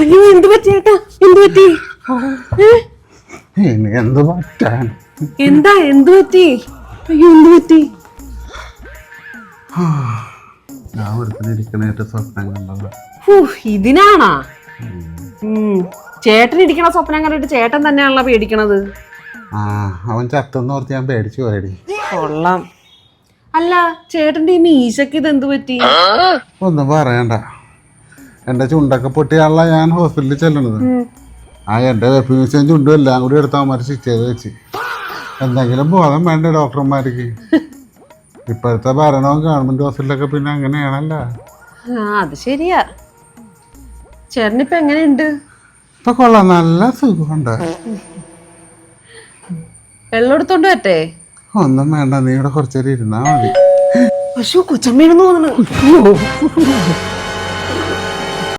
അയ്യോ എന്ത് പറ്റിയേട്ടാ? എന്ത് പറ്റി? എന്ത് പറ്റാൻ? എന്താ എന്ത് പറ്റി? അയ്യോ എന്ത് പറ്റി? ഞാൻ ഒരുത്തിനിരിക്കണേറ്റ് സ്വപ്നം കണ്ടത്. ഇതിനാണാ? ചേട്ടൻ ഇരിക്കണ സ്വപ്നം കണ്ടിട്ട് ചേട്ടൻ തന്നെയാണല്ലോ പേടിക്കണത്. അവൻ ചത്തെന്ന് ഓർത്ത് ഞാൻ പേടിച്ചു പോയടി. കൊള്ളാം. അല്ല ചേട്ടന്റെ ഈ മീശക്ക് ഇത് എന്ത് പറ്റി? ഒന്നും പറയണ്ട, എന്റെ ചുണ്ടൊക്കെ പൊട്ടിയാണല്ല ഞാൻ ഹോസ്പിറ്റലിൽ ചെല്ലണത്. എന്റെ മീശയും ചുണ്ടും എല്ലാം കൂടി എടുത്ത് അവന്മാർ സ്റ്റിച്ച് ചെയ്ത് വെച്ച്. എന്തെങ്കിലും ബോധം വേണ്ടേ ഡോക്ടർമാർക്ക്? ഇപ്പോഴത്തെ ഭരണവും ഗവൺമെന്റ് ഹോസ്പിറ്റലൊക്കെ പിന്നെ അങ്ങനെയാണല്ലോ. അത് ശരിയാ. ചേട്ടനിപ്പോ എങ്ങനെയുണ്ട്? ഇപ്പൊ കൊള്ളാം, നല്ല സുഖമുണ്ട്. വെള്ളം എടുത്തോണ്ട് പറ്റേ? ഒന്നും വേണ്ട, നീ ഇവിടെ കുറച്ചേരം ഇരുന്നാ മതി. പശു കൊച്ചമ്മേണെന്ന് തോന്നുന്നു.